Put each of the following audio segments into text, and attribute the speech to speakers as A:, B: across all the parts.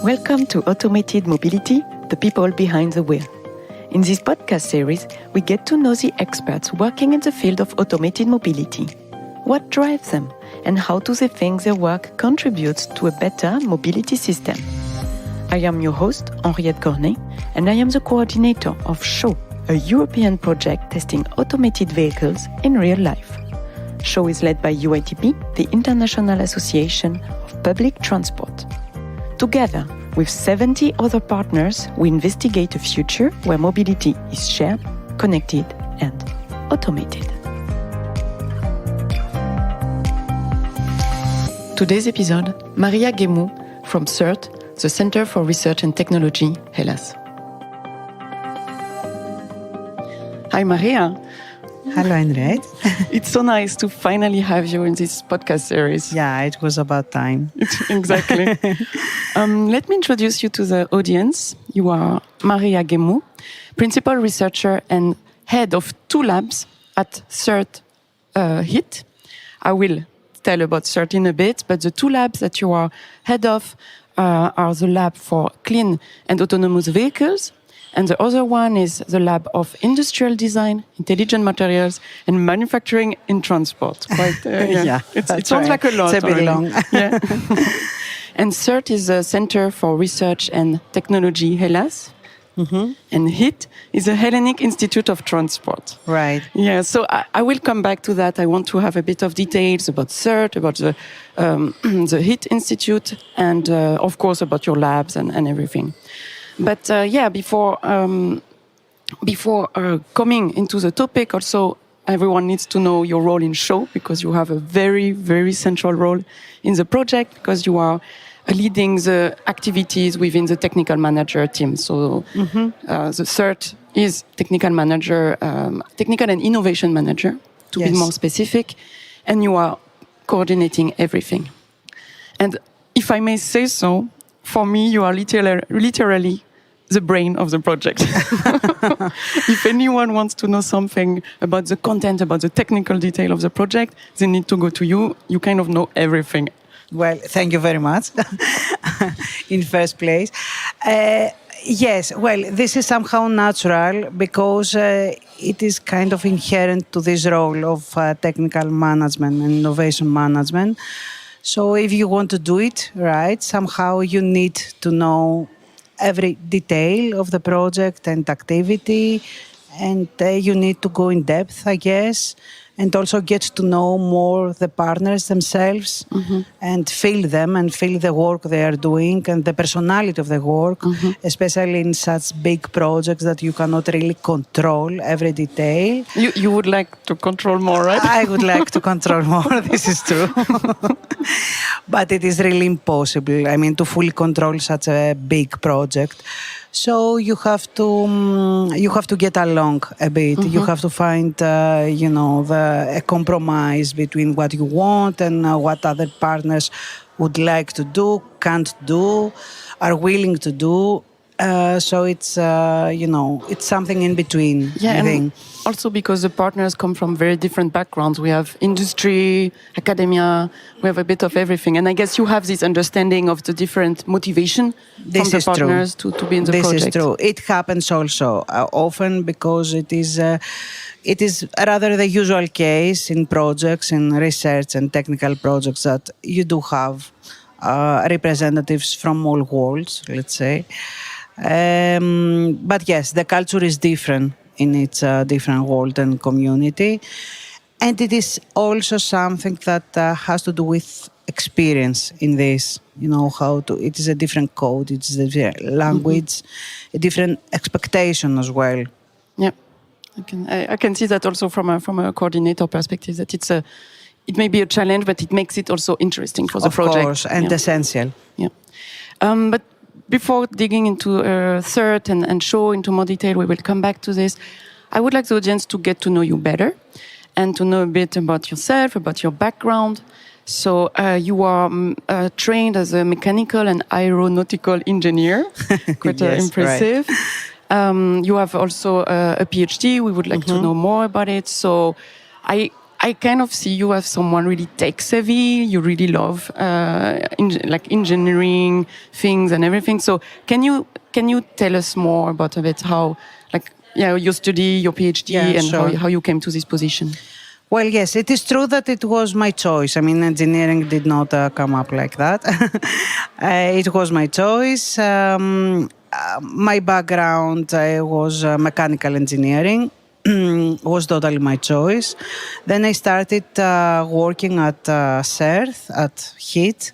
A: Welcome to Automated Mobility, the people behind the wheel. In this podcast series, we get to know the experts working in the field of automated mobility. What drives them, and how do they think their work contributes to a better mobility system? I am your host, Henriette Cornet, and I am the coordinator of SHOW, a European project testing automated vehicles in real life. SHOW is led by UITP, the International Association of Public Transport. Together with 70 other partners, we investigate a future where mobility is shared, connected, and automated. Today's episode, Maria Gkemou from CERTH, the Center for Research and Technology, Hellas. Hi, Maria.
B: Hello, Henriette.
A: It's so nice to finally have you in this podcast series.
B: Yeah, it was about time.
A: Exactly. Let me introduce you to the audience. You are Maria Gkemou, principal researcher and head of 2 labs at CERTH HIT. I will tell about CERTH in a bit, but the 2 labs that you are head of are the lab for clean and autonomous vehicles, and the other one is the lab of industrial design, intelligent materials, and manufacturing in transport. Quite,
B: yeah,
A: it sounds like a lot.
B: It's a bit long.
A: Yeah. And CERTH is the Center for Research and Technology, Hellas. Mm-hmm. And HIT is the Hellenic Institute of Transport.
B: Right.
A: Yeah, so I will come back to that. I want to have a bit of details about CERTH, about the HIT Institute, and of course about your labs and everything. But before coming into the topic, also everyone needs to know your role in SHOW, because you have a very, very central role in the project, because you are leading the activities within the technical manager team. So the CERTH is technical manager, technical and innovation manager, to be more specific, and you are coordinating everything. And if I may say so, for me, you are literally the brain of the project. If anyone wants to know something about the content, about the technical detail of the project, they need to go to you. You kind of know everything.
B: Well, thank you very much. In first place. Yes, well, this is somehow natural because it is kind of inherent to this role of technical management and innovation management. So if you want to do it right, somehow you need to know every detail of the project and activity, and you need to go in depth, I guess, and also get to know more the partners themselves and feel them and feel the work they are doing and the personality of the work, especially in such big projects that you cannot really control every detail.
A: You would like to control more, right?
B: I would like to control more, this is true. But it is really impossible, I mean, to fully control such a big project. So you have to get along a bit. You have to find, a compromise between what you want and what other partners would like to do, can't do, are willing to do. So it's, it's something in between, I think.
A: Also because the partners come from very different backgrounds. We have industry, academia, we have a bit of everything. And I guess you have this understanding of the different motivation from the partners to be in the project.
B: This is true. It happens also often because it is rather the usual case in projects, in research and technical projects, that you do have representatives from all worlds, let's say. But yes, the culture is different in its different world and community. And it is also something that has to do with experience in this. You know, it is a different code, it is a different language, a different expectation as well.
A: Yeah, I can see that also from a coordinator perspective, that it may be a challenge, but it makes it also interesting for the project.
B: Of course, and essential.
A: Yeah. But before digging into CERTH and SHOW into more detail, we will come back to this. I would like the audience to get to know you better and to know a bit about yourself, about your background. So you are trained as a mechanical and aeronautical engineer. Quite impressive. Right. You have also a PhD. We would like to know more about it. So I I kind of see you as someone really tech savvy. You really love like engineering things and everything. So can you tell us more about a bit how, like, your study, your PhD, and
B: sure.
A: how you came to this position?
B: Well, yes, it is true that it was my choice. I mean, engineering did not come up like that. It was my choice. My background was mechanical engineering. Was totally my choice. Then I started working at CERTH, at HEAT.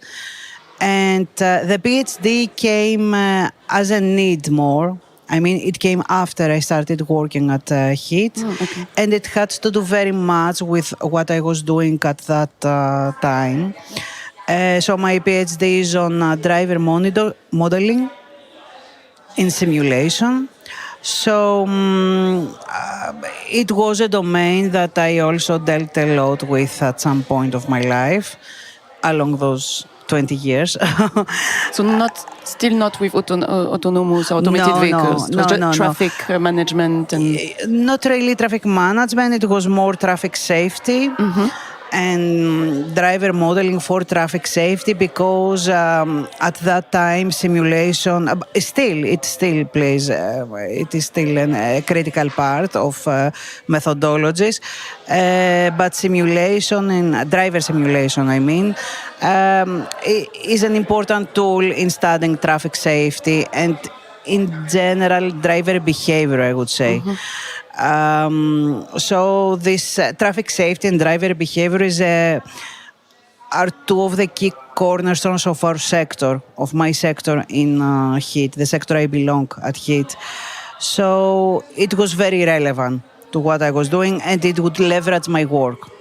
B: And the PhD came as a need more. I mean, it came after I started working at HEAT.
A: Okay.
B: And it had to do very much with what I was doing at that time. So my PhD is on driver modeling in simulation. So it was a domain that I also dealt a lot with at some point of my life along those 20 years.
A: So still not with autonomous automated vehicles. It was just traffic management and
B: not really traffic management. It was more traffic safety. And driver modeling for traffic safety, because at that time simulation it still plays it is still a critical part of methodologies, but simulation and driver simulation, I mean, is an important tool in studying traffic safety and in general driver behavior, I would say. So this traffic safety and driver behavior are two of the key cornerstones of our sector, of my sector in HEAT, the sector I belong at HEAT. So it was very relevant to what I was doing, and it would leverage my work.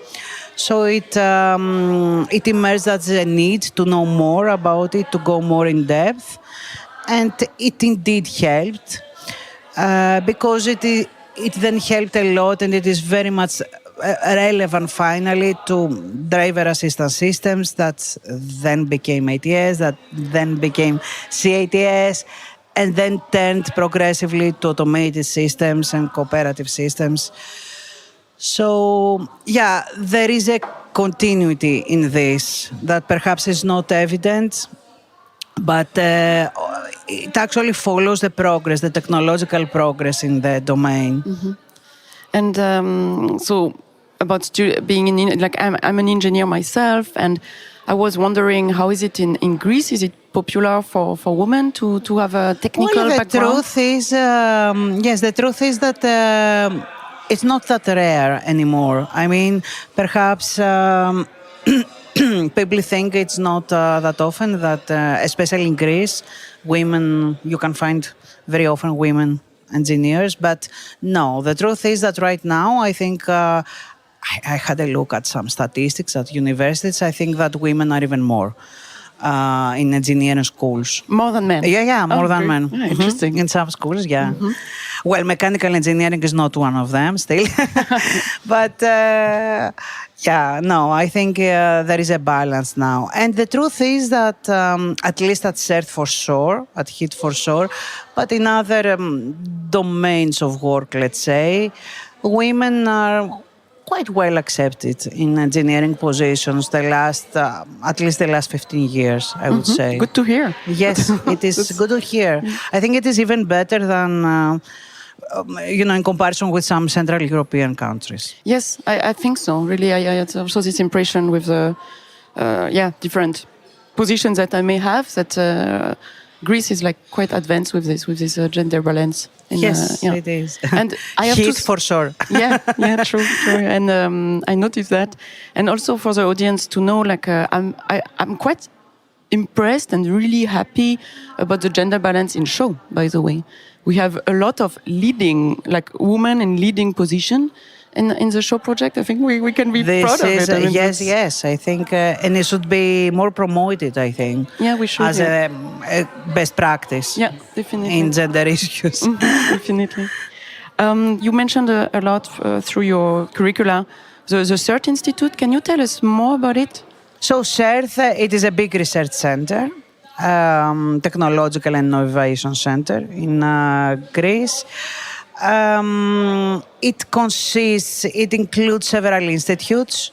B: So it emerged as a need to know more about it, to go more in depth, and it indeed helped because it then helped a lot, and it is very much relevant finally to driver assistance systems that then became ATS, that then became CATS, and then turned progressively to automated systems and cooperative systems. So, yeah, there is a continuity in this that perhaps is not evident, but it actually follows the progress, the technological progress in the domain.
A: And so about being I'm an engineer myself, and I was wondering, how is it in Greece? Is it popular for women to have a technical background?
B: The truth is that it's not that rare anymore. I mean, perhaps people think it's not that often, that especially in Greece, you can find very often women engineers. But no, the truth is that right now, I think, I had a look at some statistics at universities. I think that women are even more in engineering schools.
A: More than men?
B: Yeah, more than men.
A: Yeah, interesting.
B: In some schools, yeah. Well, mechanical engineering is not one of them still. But I think there is a balance now. And the truth is that, at least at CERTH for sure, at HEAT for sure, but in other domains of work, let's say, women are quite well accepted in engineering positions at least the last 15 years, I would say.
A: Good to hear.
B: Yes, it is good to hear. I think it is even better than, in comparison with some Central European countries.
A: Yes, I think so. Really, I had also this impression with the different positions that I may have, that Greece is like quite advanced with this gender balance.
B: Yes, it is.
A: And I have
B: HEAT for sure.
A: Yeah, true. And I noticed that. And also for the audience to know, I'm quite impressed and really happy about the gender balance in show, by the way. We have a lot of women in leading position in the show project. I think we can be proud of it.
B: Yes. I think, and it should be more promoted, I think.
A: Yeah, we should.
B: As a best practice.
A: Yeah, definitely.
B: In gender issues.
A: Definitely. You mentioned a lot through your curricula, the CERTH Institute. Can you tell us more about it?
B: So CERTH, it is a big research center, technological and innovation center in Greece. It includes several institutes.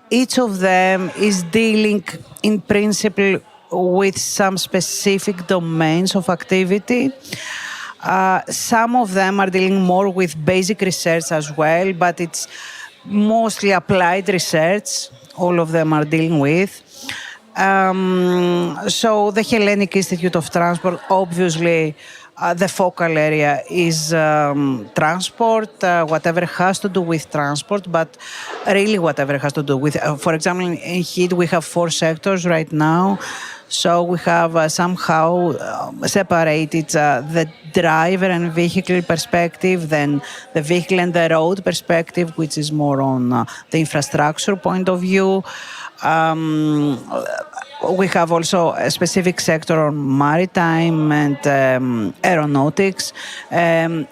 B: Each of them is dealing in principle with some specific domains of activity. Some of them are dealing more with basic research as well, but it's mostly applied research. All of them are dealing with. So the Hellenic Institute of Transport, obviously, the focal area is transport, whatever has to do with transport, but really whatever has to do with, for example, in HEAT we have 4 sectors right now. So we have somehow separated the driver and vehicle perspective, then the vehicle and the road perspective, which is more on the infrastructure point of view. We have also a specific sector on maritime and aeronautics. And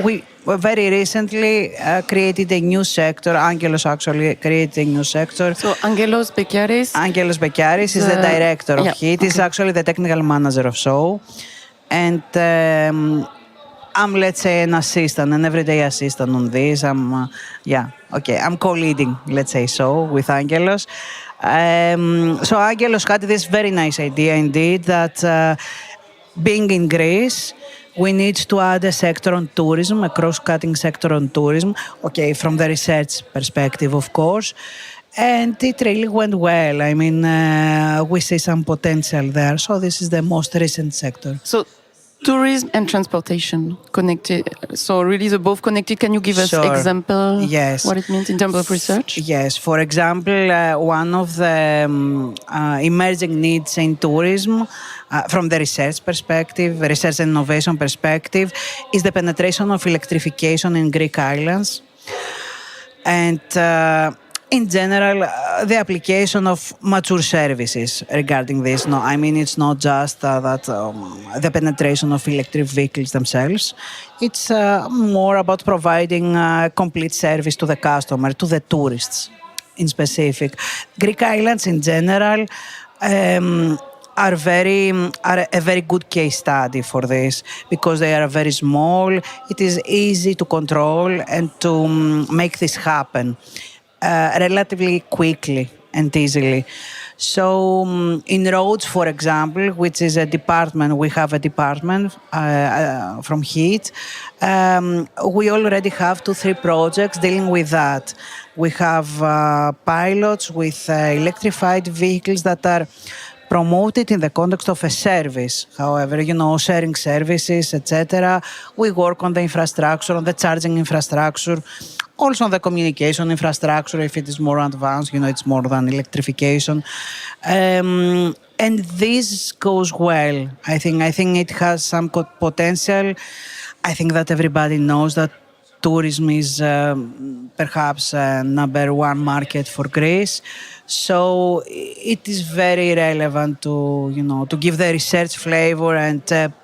B: we very recently created a new sector. Angelos actually created a new sector.
A: So Angelos
B: Bekiaris is the director of HEAT. He's actually the technical manager of SOU. And I'm, let's say, an assistant, an everyday assistant on this. I'm co-leading, let's say so, with Angelos. So Angelos had this very nice idea indeed that being in Greece, we need to add a sector on tourism, a cross-cutting sector on tourism, from the research perspective, of course. And it really went well. I mean, we see some potential there. So this is the most recent sector.
A: So tourism and transportation connected. So really the both connected. Can you give us example?
B: Yes.
A: What it means in terms of research?
B: Yes. For example, one of the emerging needs in tourism from the research perspective, research and innovation perspective, is the penetration of electrification in Greek islands. And in general, the application of mature services regarding this. No, I mean, it's not just that the penetration of electric vehicles themselves. It's more about providing complete service to the customer, to the tourists in specific. Greek islands in general are a very good case study for this because they are very small. It is easy to control and to make this happen relatively quickly and easily. So in roads, for example, which is a department, we have a department from HEAT. We already have 2-3 projects dealing with that. We have pilots with electrified vehicles that are promoted in the context of a service. However, sharing services, etc. We work on the infrastructure, on the charging infrastructure, also on the communication infrastructure. If it is more advanced, it's more than electrification. And this goes well. I think it has some potential. I think that everybody knows that tourism is perhaps number one market for Greece. So it is very relevant to give the research flavor and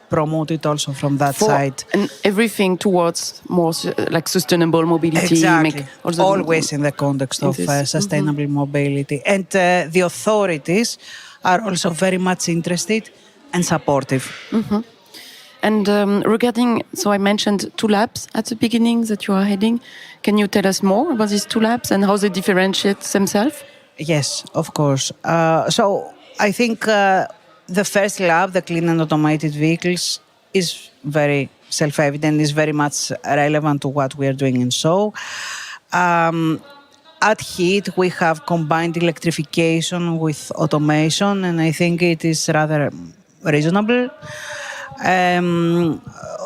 B: promote it also from that side.
A: And everything towards more like sustainable mobility.
B: Exactly. Always in the context of sustainable mobility. And the authorities are also very much interested and supportive.
A: Mm-hmm. And regarding, so I mentioned 2 labs at the beginning that you are heading. Can you tell us more about these 2 labs and how they differentiate themselves?
B: Yes, of course. So I think the first lab, the clean and automated vehicles, is very self-evident, is very much relevant to what we are doing in SOU. At HEAT, we have combined electrification with automation, and I think it is rather reasonable.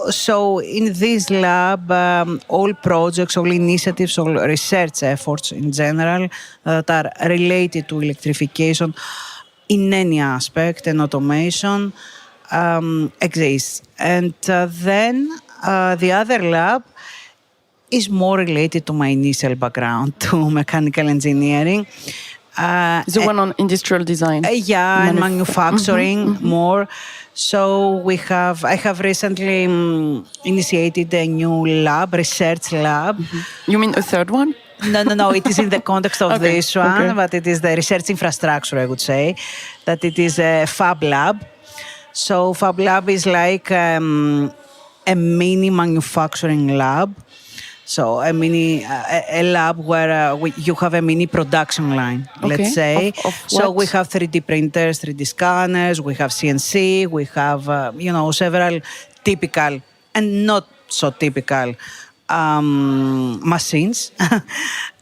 B: So in this lab, all projects, all initiatives, all research efforts in general that are related to electrification in any aspect and automation exist. And then the other lab is more related to my initial background, to mechanical engineering.
A: The one on industrial design.
B: And manufacturing more. So I have recently initiated a new lab, research lab.
A: Mm-hmm. You mean a third one?
B: No, it is in the context of this one, but it is the research infrastructure, I would say, that it is a Fab Lab. So Fab Lab is like a mini manufacturing lab. So a lab where you have a mini production line, let's say.
A: Of
B: So
A: what?
B: we have 3D printers, 3D scanners, we have CNC, we have, several typical and not so typical machines.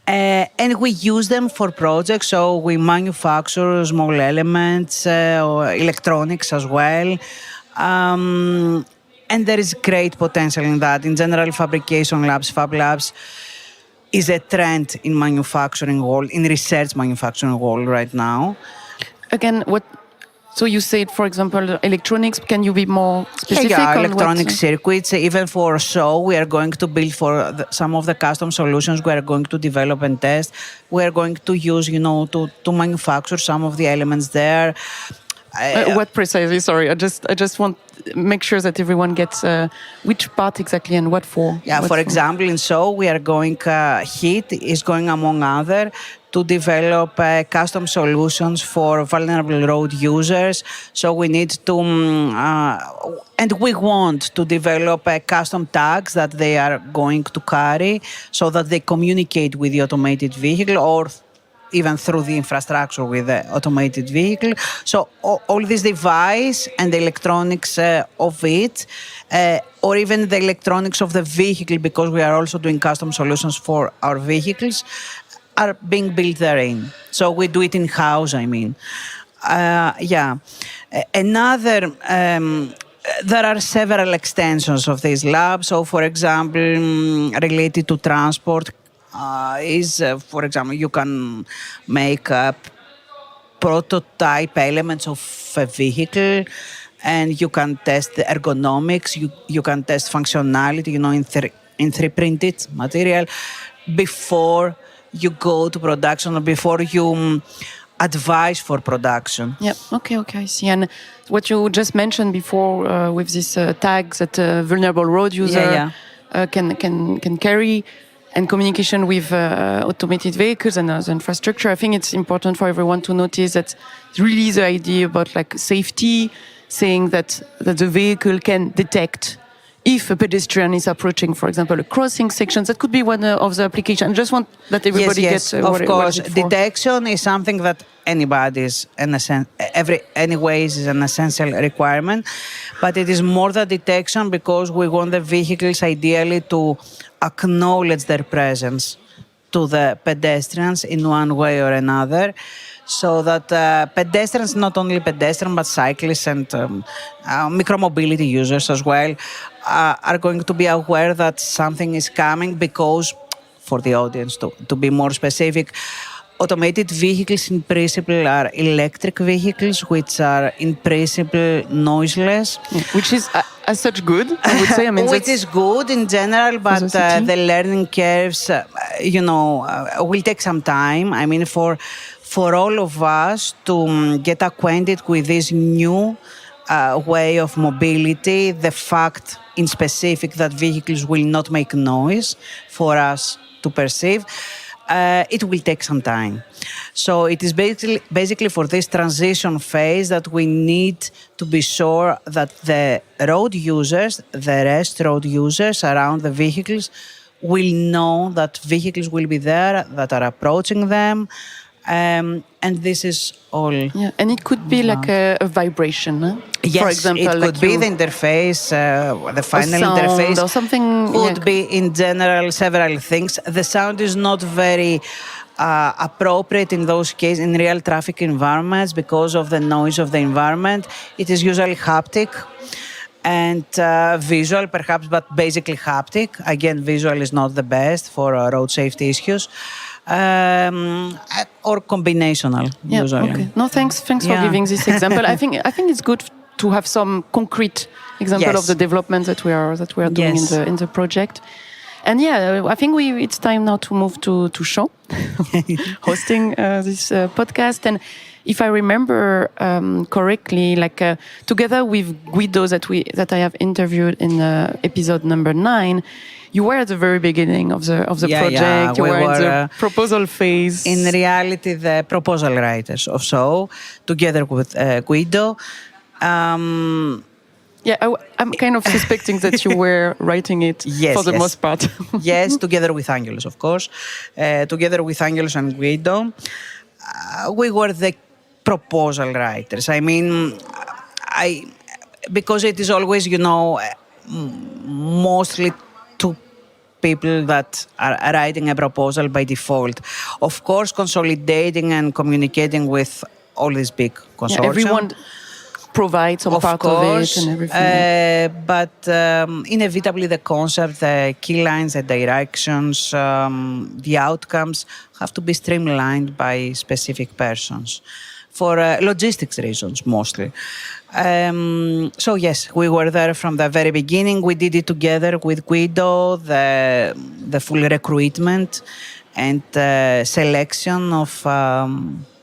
B: And we use them for projects. So we manufacture small elements, or electronics as well. And there is great potential in that. In general, fabrication labs, fab labs, is a trend in manufacturing world, in research manufacturing world right now.
A: Again, what? So you said, for example, electronics. Can you be more specific?
B: Yeah,
A: on
B: electronic
A: what?
B: circuits. Even for show, we are going to build for some of the custom solutions we are going to develop and test. We are going to use, to manufacture some of the elements there.
A: What precisely? Sorry, I just want make sure that everyone gets which part exactly and what for.
B: Yeah,
A: what
B: for example, in show we are going. HEAT is going among other to develop custom solutions for vulnerable road users. So we need to, and we want to develop custom tags that they are going to carry, so that they communicate with the automated vehicle or even through the infrastructure with the automated vehicle. So all this device and the electronics of it, or even the electronics of the vehicle, because we are also doing custom solutions for our vehicles, are being built therein. So we do it in-house, Another, there are several extensions of this lab. So, for example, related to transport, for example, you can make prototype elements of a vehicle, and you can test the ergonomics, you can test functionality, in 3D printed material before you go to production or before you advise for production.
A: Yeah. Okay. I see. And what you just mentioned before with these tags that vulnerable road user can carry, and communication with automated vehicles and other infrastructure, I think it's important for everyone to notice that really the idea about like safety, saying that the vehicle can detect if a pedestrian is approaching, for example, a crossing section. That could be one of the applications. I just want that everybody gets
B: of course.
A: what it's for.
B: Detection is something that anybody's anyways is an essential requirement, but it is more than detection, because we want the vehicles ideally to acknowledge their presence to the pedestrians in one way or another, so that pedestrians, not only pedestrians but cyclists and micromobility users as well, are going to be aware that something is coming. Because, for the audience to be more specific, automated vehicles in principle are electric vehicles, which are in principle noiseless.
A: Which is as such good, I would say.
B: Which is good in general, but the learning curves, will take some time. For all of us to get acquainted with this new way of mobility, the fact in specific that vehicles will not make noise for us to perceive, it will take some time. So it is basically for this transition phase that we need to be sure that the road users, the rest road users around the vehicles, will know that vehicles will be there, that are approaching them. And this is all.
A: Yeah, and it could be like a vibration. Huh?
B: Yes,
A: for example,
B: it could be the interface, the final interface,
A: or something.
B: Could be in general several things. The sound is not very appropriate in those cases in real traffic environments because of the noise of the environment. It is usually haptic and visual, perhaps, but basically haptic. Again, visual is not the best for road safety issues. Or combinational, usually.
A: Okay. No, thanks for giving this example. I think it's good to have some concrete example of the development that we are doing in the project. And I think it's time now to move to Sean hosting this podcast. And if I remember correctly, together with Guido that I have interviewed in episode number 9. You were at the very beginning of the project.
B: Yeah,
A: you were in the proposal phase.
B: In reality, the proposal writers of show, together with Guido.
A: Yeah, I'm kind of suspecting that you were writing it for the most part.
B: Yes, together with Angelos, of course. Together with Angelos and Guido, we were the proposal writers. I mean, because it is always, mostly two people that are writing a proposal by default. Of course, consolidating and communicating with all these big consortium.
A: Yeah, everyone provide some part of it and everything.
B: But inevitably the concept, the key lines, the directions, the outcomes have to be streamlined by specific persons for logistics reasons mostly. So yes, we were there from the very beginning. We did it together with Guido, the full recruitment and selection of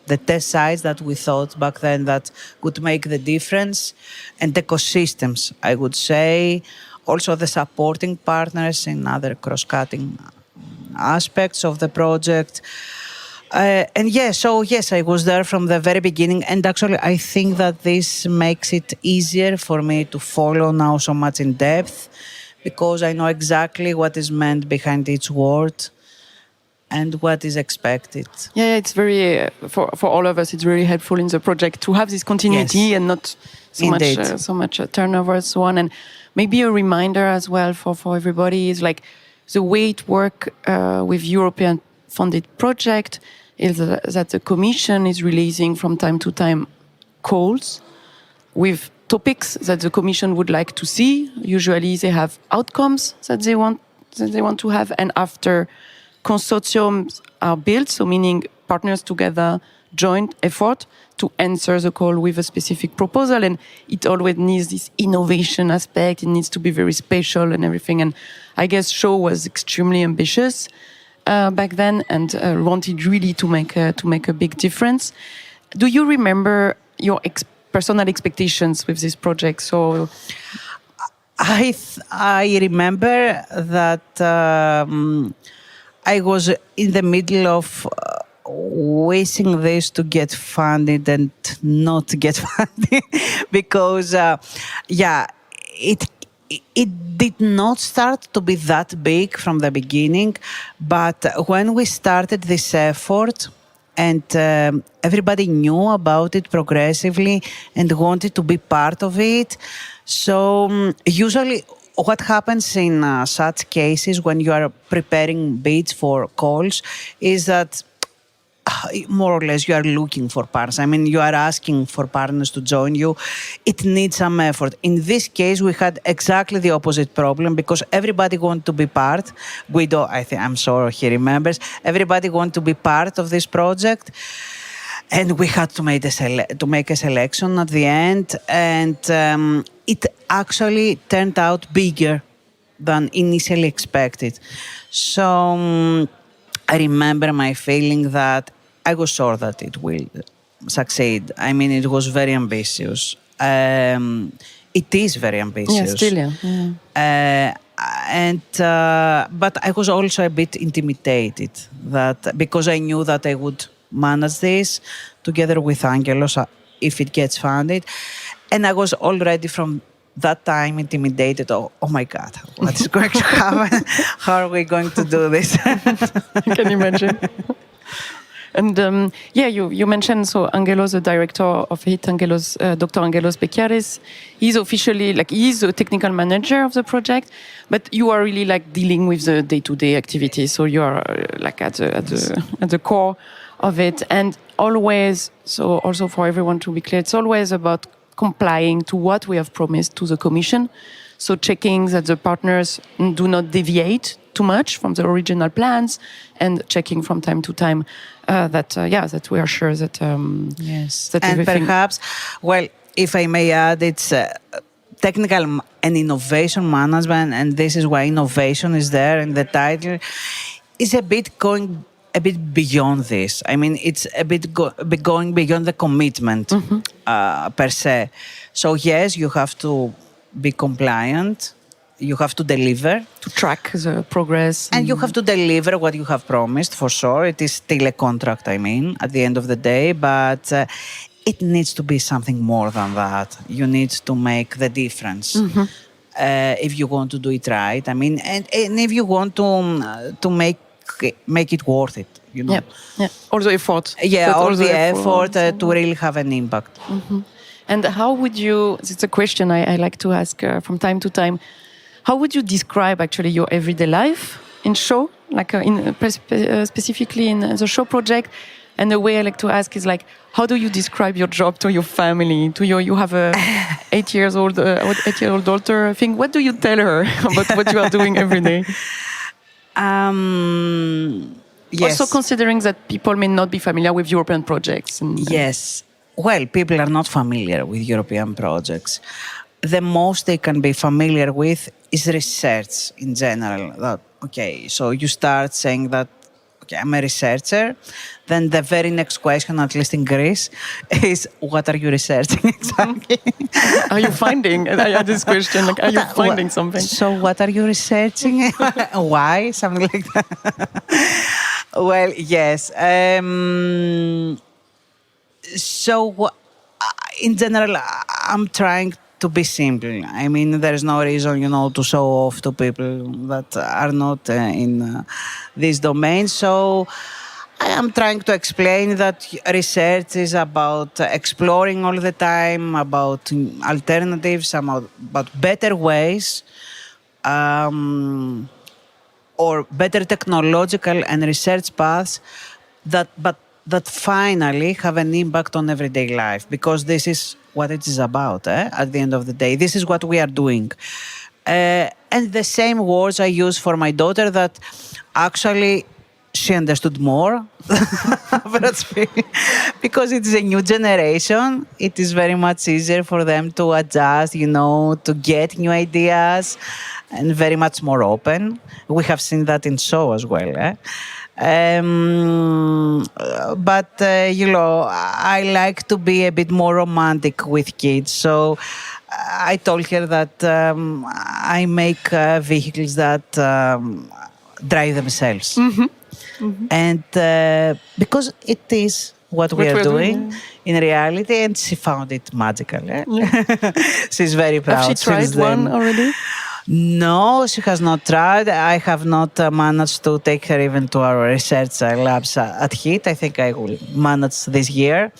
B: the test sites that we thought back then that would make the difference, and ecosystems, I would say. Also the supporting partners in other cross-cutting aspects of the project. And yes, I was there from the very beginning. And actually, I think that this makes it easier for me to follow now so much in depth, because I know exactly what is meant behind each word and what is expected.
A: Yeah, it's very, for all of us, it's very helpful in the project to have this continuity and not so much turnover and so on. And maybe a reminder as well for everybody is like the way it works with European funded project is that the Commission is releasing from time to time calls with topics that the Commission would like to see. Usually they have outcomes that they want to have, and after consortiums are built, so meaning partners together, joint effort to answer the call with a specific proposal. And it always needs this innovation aspect. It needs to be very special and everything. And I guess Show was extremely ambitious back then and wanted really to make a big difference. Do you remember your personal expectations with this project? So
B: I remember that I was in the middle of wishing this to get funded and not get funded because, it did not start to be that big from the beginning. But when we started this effort and everybody knew about it progressively and wanted to be part of it, so usually what happens in such cases when you are preparing bids for calls is that more or less you are looking for partners. I mean, you are asking for partners to join you. It needs some effort. In this case, we had exactly the opposite problem because everybody wanted to be part. Guido, I'm sure he remembers, everybody wanted to be part of this project. And we had to make a selection at the end. And it actually turned out bigger than initially expected. So I remember my feeling that I was sure that it will succeed. I mean, it was very ambitious. It is very ambitious.
A: Yeah, still, yeah.
B: But I was also a bit intimidated because I knew that I would manage this together with Angelos if it gets funded. And I was already from that time intimidated. Oh my God, what is going to happen? How are we going to do this?
A: Can you imagine? And you mentioned, so Angelos, the director of it, Dr. Angelos Bekiaris, he's officially, he's a technical manager of the project, but you are really dealing with the day-to-day activities. So you are at the core of it. And always, so also for everyone to be clear, it's always about complying to what we have promised to the Commission. So checking that the partners do not deviate too much from the original plans, and checking from time to time that we are sure that
B: yes.
A: That
B: and
A: everything.
B: Perhaps, well, if I may add, it's technical and innovation management, and this is why innovation is there in the title, is going a bit beyond this. I mean, it's a bit going beyond the commitment per se. So yes, you have to be compliant. You have to deliver.
A: To track the progress.
B: And you have to deliver what you have promised, for sure. It is still a contract, at the end of the day. But it needs to be something more than that. You need to make the difference. If you want to do it right, I mean, and if you want to make it worth it, you know.
A: Yeah. All the effort.
B: Yeah, all the effort
A: effort.
B: to really have an impact.
A: And how would you, it's a question I like to ask from time to time, how would you describe actually your everyday life in show, like specifically in the show project? And the way I like to ask is like, how do you describe your job to your family? You have a 8-year-old daughter. I think, what do you tell her about what you are doing every day?
B: Yes.
A: Also considering that people may not be familiar with European projects.
B: Yes. Well, people are not familiar with European projects. The most they can be familiar with is research in general. That, okay, so you start saying that, okay, I'm a researcher. Then the very next question, at least in Greece, is what are you researching exactly?
A: Are you finding? I had this question, like, are you finding something?
B: So what are you researching? Why? Something like that. Well, yes. So in general, I'm trying to be simple. I mean, there's no reason, to show off to people that are not in this domain. So I am trying to explain that research is about exploring all the time, about alternatives, about better ways, or better technological and research paths that finally have an impact on everyday life, because this is what it is about, at the end of the day. This is what we are doing. And the same words I use for my daughter, that actually she understood more because it's a new generation. It is very much easier for them to adjust, to get new ideas, and very much more open. We have seen that in show as well. But I like to be a bit more romantic with kids. So I told her that I make vehicles that drive themselves. And because it is what we are doing in reality, and she found it magical. She's very proud.
A: Have she tried one already?
B: No, she has not tried. I have not managed to take her even to our research labs at HIT. I think I will manage this year.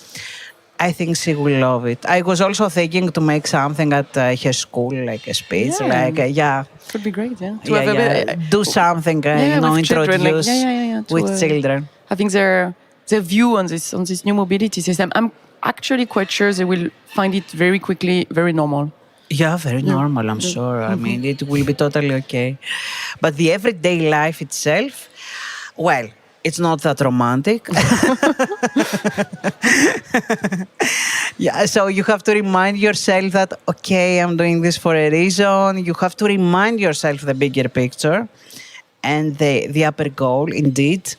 B: I think she will love it. I was also thinking to make something at her school, like a speech,
A: Could be great, yeah.
B: Do something, introduce children, with children.
A: Having their view on this new mobility system. I'm actually quite sure they will find it very quickly very normal.
B: Yeah, very normal, I'm sure. I mean, it will be totally okay. But the everyday life itself, well, it's not that romantic. Yeah, so you have to remind yourself that, okay, I'm doing this for a reason. You have to remind yourself the bigger picture and the upper goal, indeed.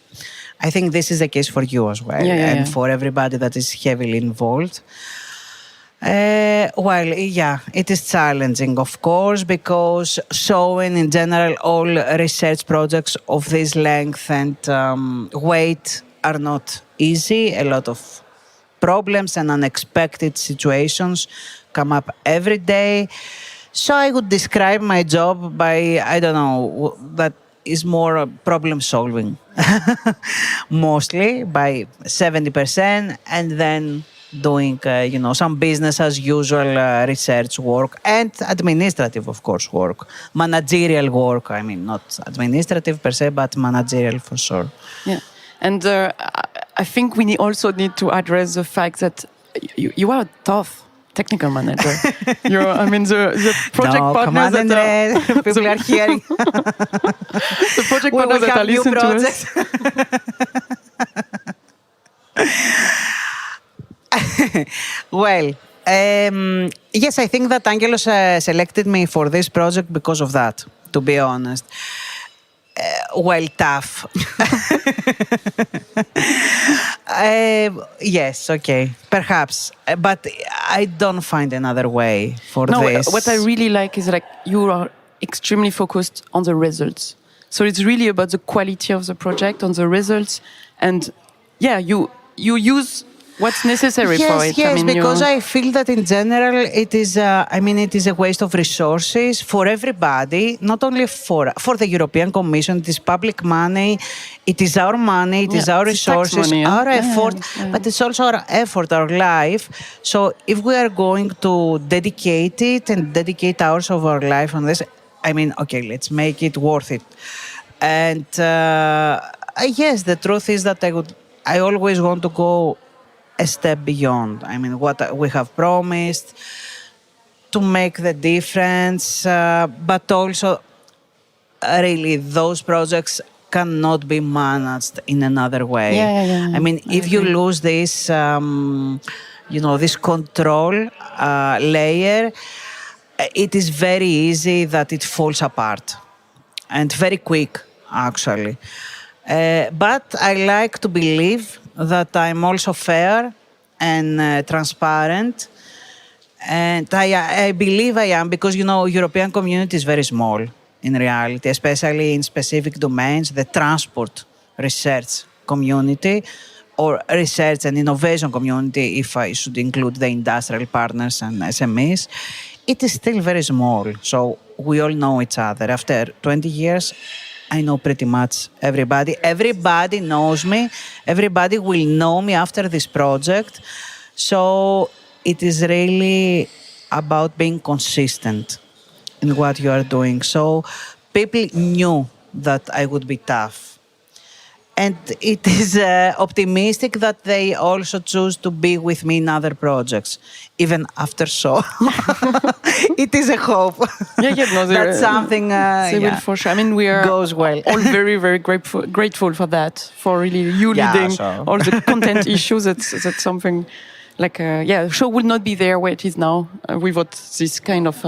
B: I think this is the case for you as well, and for everybody that is heavily involved. It is challenging, of course, because showing in general all research projects of this length and weight are not easy. A lot of problems and unexpected situations come up every day. So I would describe my job by, that is more problem solving, mostly by 70%, and then doing, some business as usual research work and administrative, of course, work, managerial work. I mean, not administrative per se, but managerial for sure.
A: Yeah, and I think we also need to address the fact that you are a tough technical manager. The project partners that
B: people are hearing.
A: The project partners that are listening to us.
B: Well, yes, I think that Angelos selected me for this project because of that, to be honest. Tough. Yes, okay, perhaps. But I don't find another way for this.
A: What I really like is you are extremely focused on the results. So it's really about the quality of the project, on the results. And you use What's necessary for it?
B: Yes, because I feel that in general it is. It is a waste of resources for everybody, not only for the European Commission. It is public money. It is our money. It is our resources,
A: money,
B: our effort, but it's also our effort, our life. So if we are going to dedicate it and dedicate hours of our life on this, okay, let's make it worth it. And yes, the truth is that I always want to go a step beyond. What we have promised to make the difference, but also really those projects cannot be managed in another way. If you lose this, this control layer, it is very easy that it falls apart, and very quick, actually. But I like to believe that I'm also fair and transparent. And I believe I am because, European community is very small in reality, especially in specific domains, the transport research community or research and innovation community, if I should include the industrial partners and SMEs. It is still very small. So we all know each other. After 20 years, I know pretty much everybody. Everybody knows me. Everybody will know me after this project. So it is really about being consistent in what you are doing. So people knew that I would be tough. And it is optimistic that they also choose to be with me in other projects, even after so. It is a hope. That's something
A: will for sure. We are
B: goes well.
A: All very, very grateful for that, for really you leading all the content issues. That's something like, show would not be there where it is now without this kind of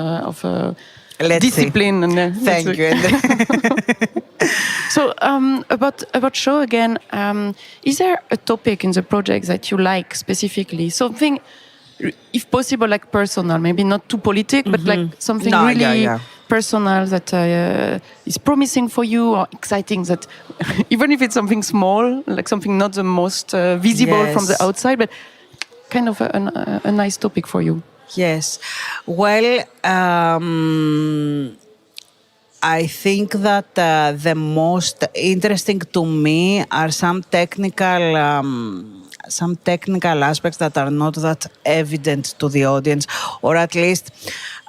A: discipline. And,
B: Thank you.
A: So about show again, is there a topic in the project that you like specifically? Something, if possible, like personal, maybe not too politic, but like something personal that is promising for you or exciting, that even if it's something small, like something not the most visible from the outside, but kind of a nice topic for you.
B: Yes. Well, I think that the most interesting to me are some technical aspects that are not that evident to the audience, or at least,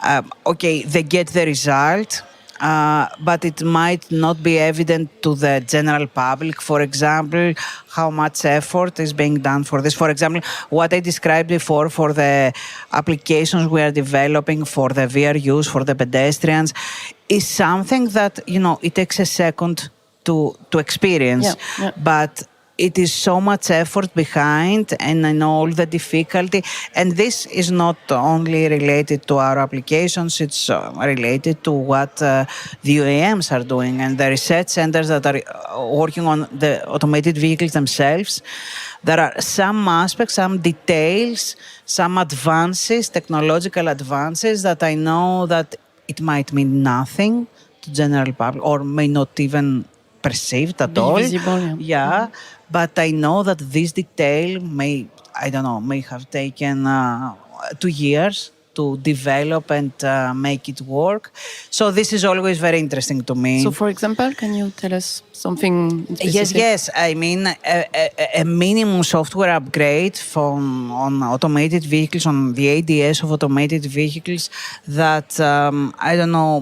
B: they get the result, but it might not be evident to the general public. For example, how much effort is being done for this. For example, what I described before for the applications we are developing for the VR use for the pedestrians is something that, it takes a second to experience. But it is so much effort behind, and I know all the difficulty. And this is not only related to our applications, it's related to what the UAMs are doing and the research centers that are working on the automated vehicles themselves. There are some aspects, some details, some advances, technological advances that I know that it might mean nothing to general public or may not even perceived at all.
A: Visible,
B: But I know that this detail may have taken 2 years to develop and make it work. So this is always very interesting to me.
A: So, for example, can you tell us something specific?
B: Yes. I mean, a minimum software upgrade on automated vehicles, on the ADS of automated vehicles that,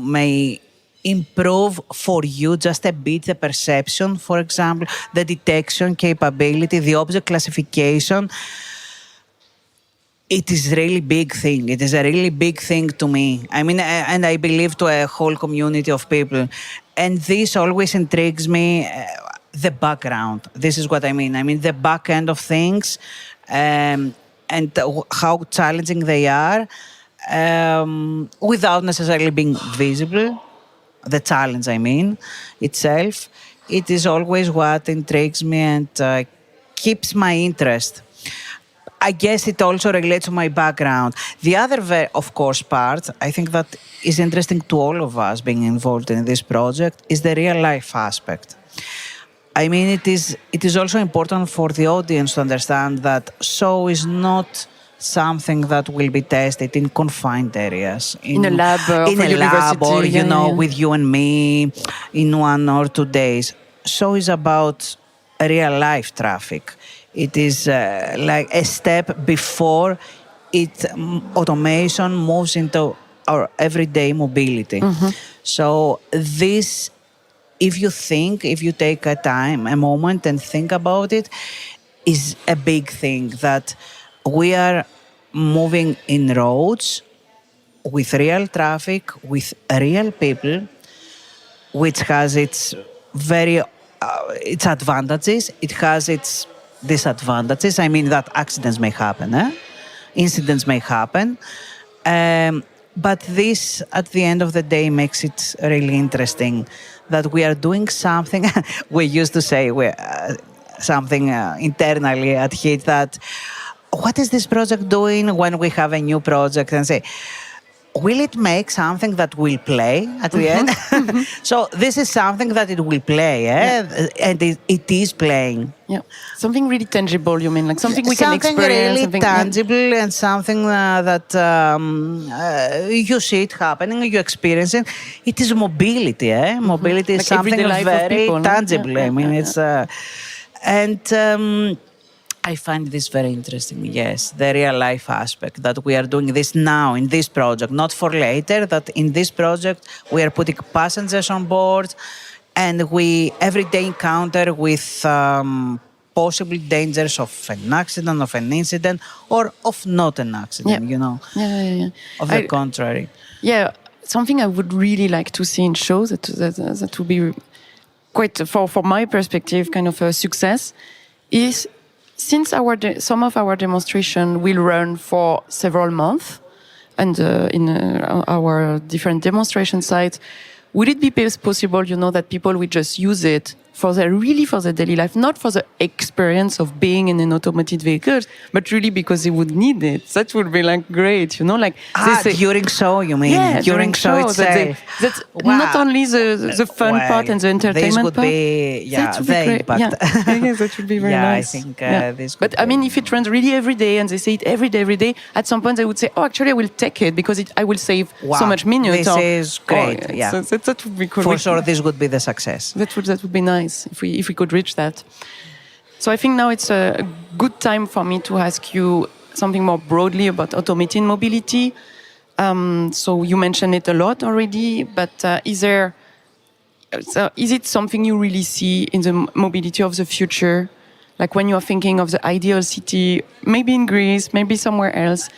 B: may improve for you just a bit the perception, for example, the detection capability, the object classification. It is really big thing. It is a really big thing to me. And I believe to a whole community of people. And this always intrigues me, the background. This is what I mean. The back end of things and how challenging they are without necessarily being visible. The challenge, itself. It is always what intrigues me and keeps my interest. I guess it also relates to my background. The other, of course, part, I think that is interesting to all of us being involved in this project is the real life aspect. I mean, it is also important for the audience to understand that show is not something that will be tested in confined areas,
A: In a lab
B: in
A: of a
B: a lab, or
A: university. Yeah, yeah, yeah.
B: with you and me, in 1 or 2 days. Show is about real life traffic. It is like a step before automation moves into our everyday mobility. So this, if you take a moment and think about it, is a big thing that we are moving in roads with real traffic, with real people, which has its advantages. It has its disadvantages. I mean that accidents may happen, incidents may happen. But this, at the end of the day, makes it really interesting that we are doing something. We used to say something internally at HIT that, what is this project doing when we have a new project? And say, will it make something that will play at the end? So this is something that it will play, and it is playing.
A: Yeah, something really tangible. You mean like something we can
B: Something
A: experience?
B: really tangible, and something that you see it happening, you experience it. It is mobility, Mobility is
A: Like
B: something
A: everyday life of
B: very
A: people, no?
B: tangible.
A: Yeah,
B: I mean,
A: yeah,
B: it's and. I find this very interesting, yes, the real life aspect that we are doing this now in this project, not for later, that in this project we are putting passengers on board and we everyday encounter with possible dangers of an accident, of an incident, or of not an accident, of the contrary.
A: Yeah, something I would really like to see in shows that would be quite, for my perspective, kind of a success, is since some of our demonstration will run for several months, and in our different demonstration sites, would it be possible, that people will just use it for their daily life, not for the experience of being in an automated vehicle, but really because they would need it? That would be like great, like
B: during show, you mean?
A: Yeah,
B: during show itself.
A: That's not only the fun part and the entertainment part.
B: That would be the
A: great.
B: impact.
A: Yeah, that would be very nice.
B: I think this.
A: But I mean, if it runs really every day and they say it every day, at some point they would say, "Oh, actually, I will take it because I will save so much minutes."
B: This is great.
A: So that would be cool.
B: For sure, this would be the success.
A: That would be nice if we could reach that. So I think now it's a good time for me to ask you something more broadly about automated mobility. So you mentioned it a lot already, but is it something you really see in the mobility of the future? Like when you are thinking of the ideal city, maybe in Greece, maybe somewhere else,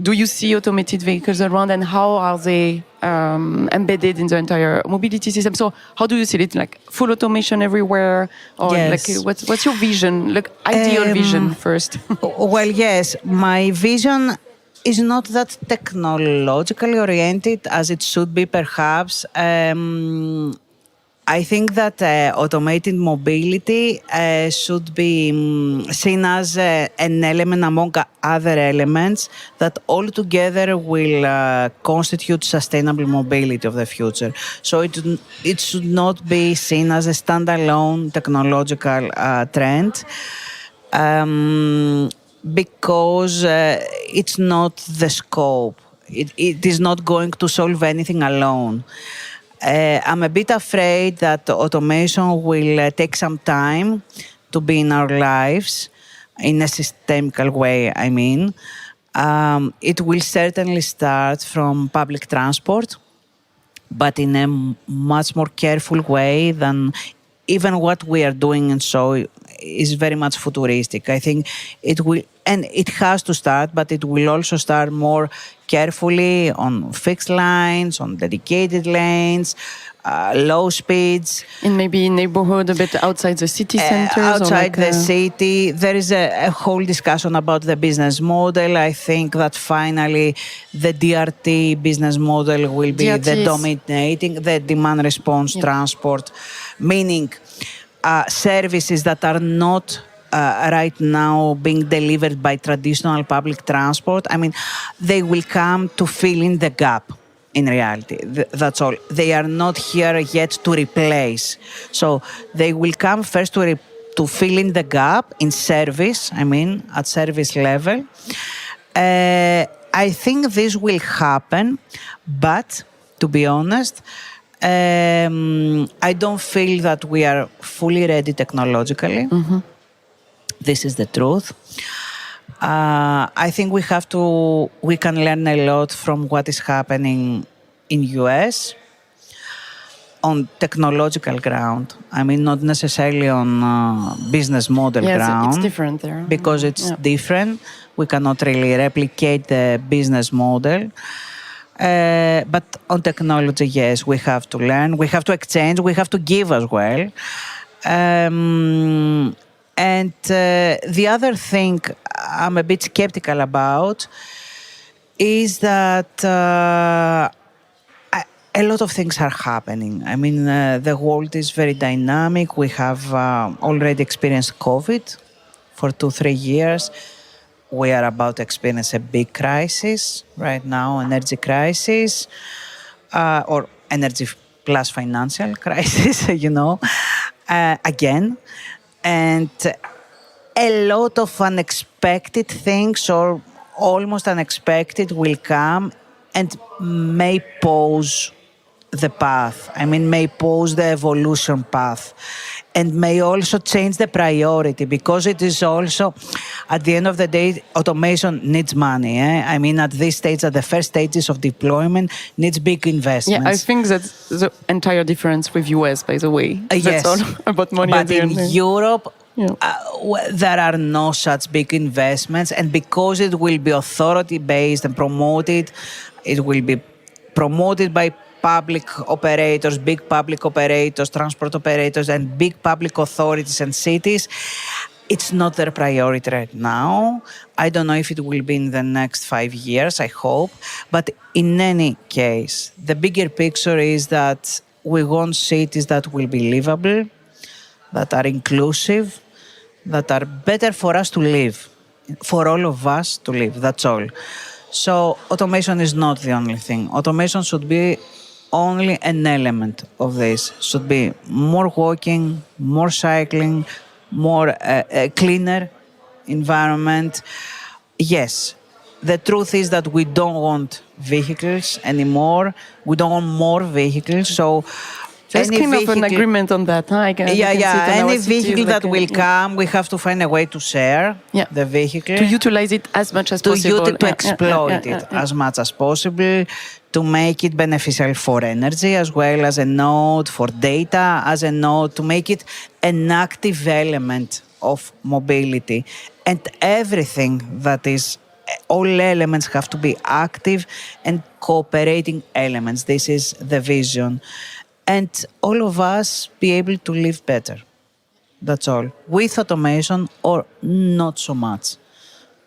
A: do you see automated vehicles around, and how are they embedded in the entire mobility system? So how do you see it? Like full automation everywhere, or
B: yes.
A: like what's your vision? Like ideal vision first.
B: Well, yes, my vision is not that technologically oriented as it should be, perhaps. I think that automated mobility should be seen as an element among other elements that all together will constitute sustainable mobility of the future. So it should not be seen as a standalone technological trend. Because it's not the scope. It is not going to solve anything alone. I'm a bit afraid that automation will take some time to be in our lives, in a systemical way, I mean. It will certainly start from public transport, but in a much more careful way than even what we are doing, and so is very much futuristic. I think it will, and it has to start, but it will also start more carefully on fixed lines, on dedicated lanes, low speeds.
A: In maybe neighborhood a bit outside the city centers?
B: Outside the city. There is a whole discussion about the business model. I think that finally the DRT business model will be the dominating, the demand response transport, meaning services that are not right now being delivered by traditional public transport. I mean, they will come to fill in the gap. in reality. That's all. They are not here yet to replace. So they will come first to fill in the gap in service, at service level. I think this will happen, but to be honest, I don't feel that we are fully ready technologically. Mm-hmm. This is the truth. I think we can learn a lot from what is happening in US on technological ground. Not necessarily on business model ground.
A: It's different there.
B: Because it's different. We cannot really replicate the business model. But on technology, yes, we have to learn. We have to exchange. We have to give as well. And the other thing I'm a bit skeptical about is that a lot of things are happening. The world is very dynamic. We have already experienced COVID for 2-3 years. We are about to experience a big crisis right now, energy crisis, or energy plus financial crisis, again. And a lot of unexpected things or almost unexpected will come and may pose the path. May pose the evolution path and may also change the priority, because it is also, at the end of the day, automation needs money. At this stage, at the first stages of deployment, needs big investments.
A: Yeah, I think that's the entire difference with US, by the way. That's
B: yes.
A: all about money.
B: But in Europe, there are no such big investments, and because it will be authority-based and promoted, it will be promoted by public operators, big public operators, transport operators, and big public authorities and cities. It's not their priority right now. I don't know if it will be in the next 5 years, I hope. But in any case, the bigger picture is that we want cities that will be livable, that are inclusive, that are better for us to live, for all of us to live, that's all. So automation is not the only thing. Automation should be only an element of this. Should be more walking, more cycling, more cleaner environment. Yes, the truth is that we don't want vehicles anymore. We don't want more vehicles. So
A: there's kind of an agreement on that. Huh? I can
B: Any vehicle that will come, we have to find a way to share the vehicle.
A: To utilize it as much as possible.
B: To exploit it as much as possible, to make it beneficial for energy as well as a node, for data as a node, to make it an active element of mobility. And everything that is, all elements have to be active and cooperating elements. This is the vision. And all of us be able to live better. That's all. With automation or not so much.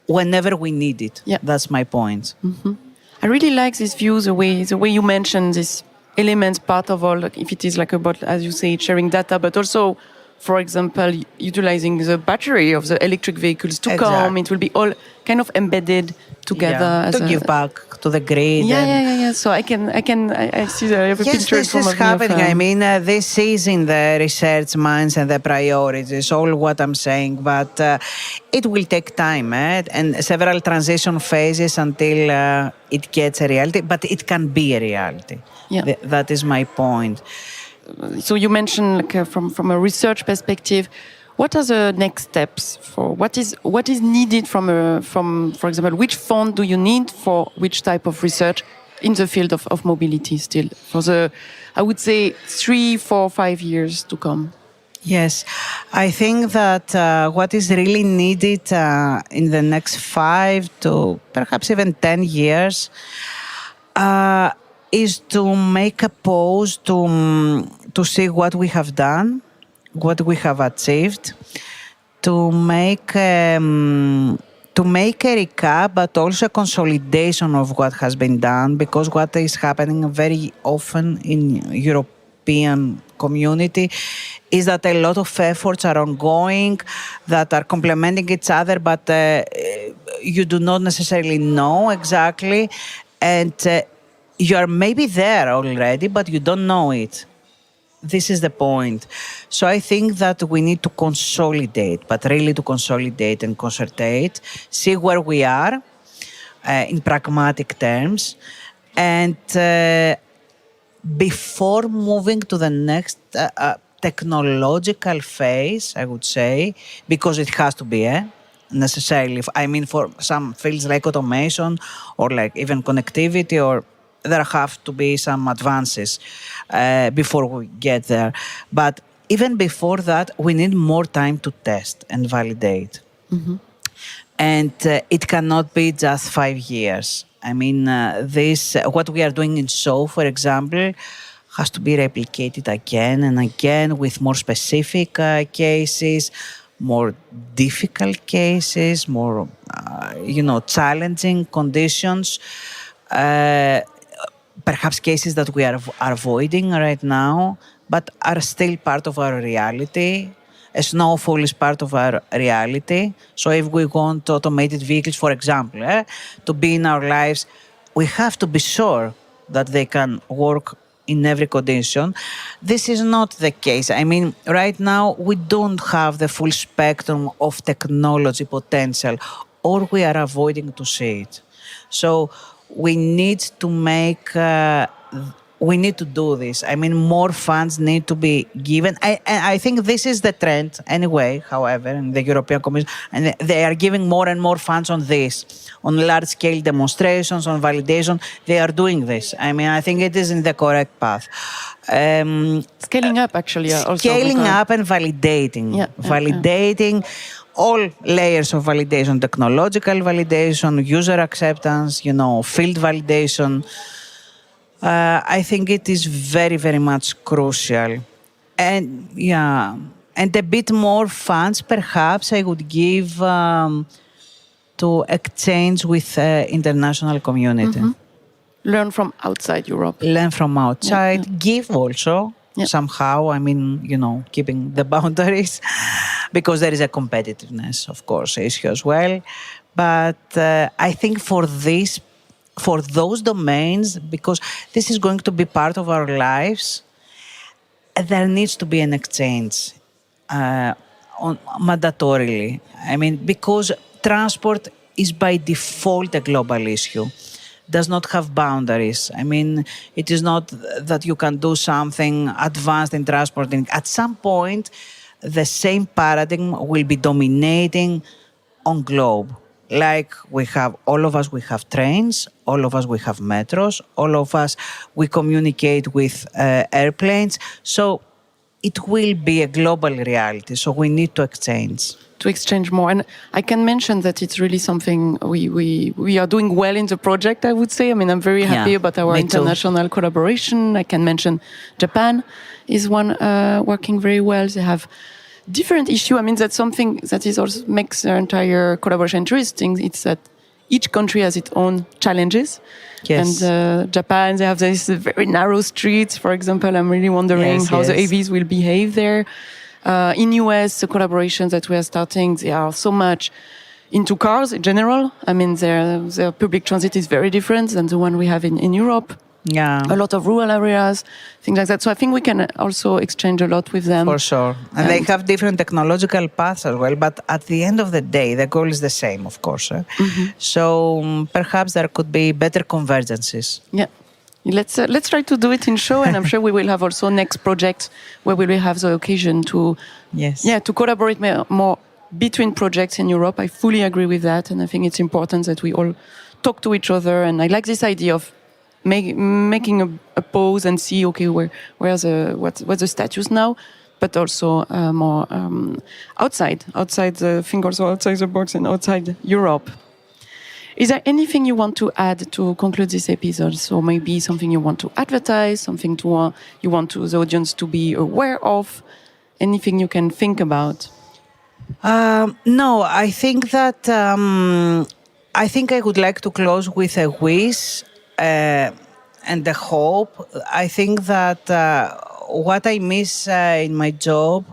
B: Whenever we need it. Yeah. That's my point.
A: Mm-hmm. I really like this view, the way you mentioned this elements part of all, if it is like about, as you say, sharing data, but also, for example, utilizing the battery of the electric vehicles to come. It will be all kind of embedded together.
B: To give back to the grid.
A: Yeah. So I see the every picture.
B: Yes, this is happening. This is in the research minds and the priorities, all what I'm saying. But it will take time and several transition phases until it gets a reality. But it can be a reality. Yeah. That is my point.
A: So you mentioned from a research perspective, what are the next steps for what is needed from for example, which fund do you need for which type of research in the field of mobility still for the, I would say, 3, 4, 5 years to come?
B: Yes, I think that what is really needed in the next 5 to perhaps even 10 years is to make a pause to see what we have done, what we have achieved, to make a recap, but also a consolidation of what has been done, because what is happening very often in European community is that a lot of efforts are ongoing that are complementing each other, but you do not necessarily know exactly. And you are maybe there already, but you don't know it. This is the point. So I think that we need to consolidate, but really to consolidate and concertate, see where we are in pragmatic terms, and before moving to the next technological phase, I would say, because it has to be necessarily. I mean, for some fields like automation or like even connectivity, or there have to be some advances before we get there. But even before that, we need more time to test and validate.
A: Mm-hmm.
B: And it cannot be just 5 years. I mean, what we are doing in SO, for example, has to be replicated again and again with more specific cases, more difficult cases, more, challenging conditions. Perhaps cases that we are avoiding right now, but are still part of our reality. A snowfall is part of our reality. So if we want automated vehicles, for example, to be in our lives, we have to be sure that they can work in every condition. This is not the case. I mean, right now, we don't have the full spectrum of technology potential, or we are avoiding to see it. So we need to we need to do this. I mean, more funds need to be given. I think this is the trend anyway, however, in the European Commission. And they are giving more and more funds on this, on large-scale demonstrations, on validation. They are doing this. I mean, I think it is in the correct path.
A: Scaling up, actually.
B: Scaling up and validating.
A: Yeah,
B: validating. All layers of validation, technological validation, user acceptance, field validation. I think it is very, very much crucial. And and a bit more funds perhaps I would give to exchange with international community.
A: Mm-hmm. Learn from outside Europe.
B: Learn from outside, give also.
A: Yeah.
B: Somehow, I mean, keeping the boundaries, because there is a competitiveness, of course, issue as well. But I think for those domains, because this is going to be part of our lives, there needs to be an exchange mandatorily. I mean, because transport is by default a global issue. Does not have boundaries. I mean, it is not that you can do something advanced in transporting. At some point, the same paradigm will be dominating on globe. Like all of us, we have trains, all of us, we have metros, all of us, we communicate with airplanes. So it will be a global reality. So we need to exchange.
A: To exchange more. And I can mention that it's really something we are doing well in the project, I would say. I mean, I'm very happy about our international collaboration. I can mention Japan is one working very well. They have different issue. I mean, that's something that is also makes the entire collaboration interesting. It's that each country has its own challenges.
B: Yes.
A: And Japan, they have these very narrow streets, for example. I'm really wondering how the AVs will behave there. In US, the collaborations that we are starting, they are so much into cars in general. I mean, their public transit is very different than the one we have in Europe.
B: Yeah.
A: A lot of rural areas, things like that. So I think we can also exchange a lot with them.
B: For sure. And they have different technological paths as well. But at the end of the day, the goal is the same, of course. Mm-hmm. So perhaps there could be better convergences.
A: Yeah. Let's try to do it in show, and I'm sure we will have also next projects where we will have the occasion to to collaborate more between projects in Europe. I fully agree with that, and I think it's important that we all talk to each other. And I like this idea of making a pause and see, okay, what's the status now, but also more outside the fingers, or outside the box, and outside Europe. Is there anything you want to add to conclude this episode? So maybe something you want to advertise, something you want the audience to be aware of, anything you can think about?
B: No, I think that I would like to close with a wish and a hope. I think that what I miss in my job,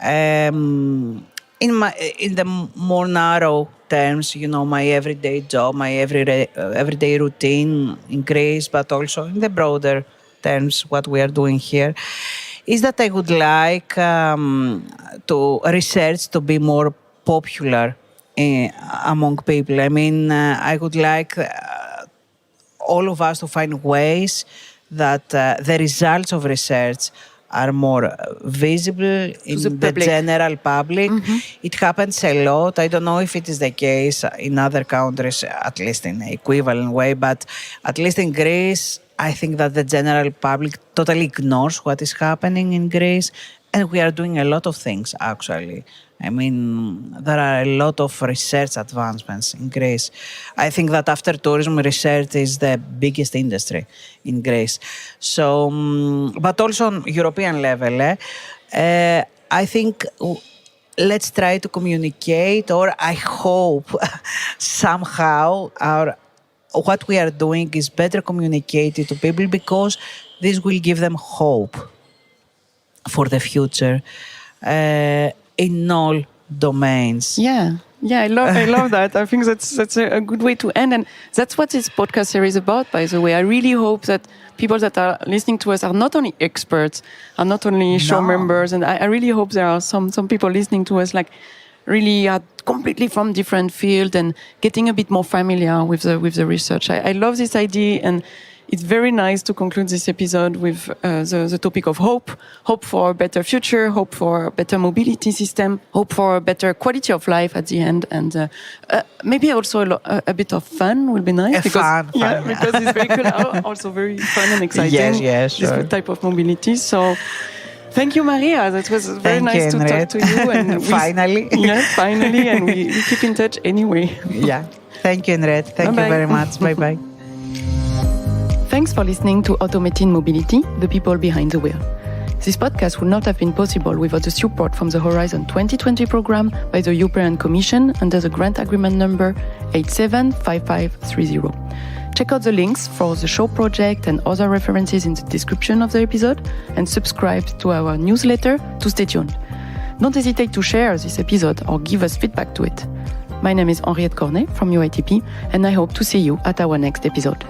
B: in the more narrow terms, my everyday job, my everyday routine in Greece, but also in the broader terms, what we are doing here, is that I would like to research to be more popular among people. I mean, I would like all of us to find ways that the results of research are more visible in the general public. It happens a lot. I don't know if it is the case in other countries, at least in an equivalent way, but at least in Greece, I think that the general public totally ignores what is happening in Greece, and we are doing a lot of things, actually. I mean, there are a lot of research advancements in Greece. I think that after tourism, research is the biggest industry in Greece. So, but also on European level, I think let's try to communicate, or I hope somehow what we are doing is better communicated to people, because this will give them hope for the future. In all domains.
A: Yeah, I love that. I think that's a good way to end, and that's what this podcast series is about. By the way, I really hope that people that are listening to us are not only experts, are not only show members, and I really hope there are some people listening to us like really are completely from different field and getting a bit more familiar with the research. I love this idea, and it's very nice to conclude this episode with the topic of hope for a better future, hope for a better mobility system, hope for a better quality of life at the end, and maybe also a bit of fun will be nice. Because it's very cool, also very fun and exciting.
B: Yes, sure.
A: This type of mobility. So thank you, Maria. That was very nice to talk to you. And
B: finally.
A: Finally, and we keep in touch anyway.
B: Yeah. Thank you, Henriette. Thank you very much. Bye-bye.
A: Thanks for listening to Automated Mobility, the people behind the wheel. This podcast would not have been possible without the support from the Horizon 2020 program by the European Commission under the grant agreement number 875530. Check out the links for the show project and other references in the description of the episode, and subscribe to our newsletter to stay tuned. Don't hesitate to share this episode or give us feedback to it. My name is Henriette Cornet from UITP, and I hope to see you at our next episode.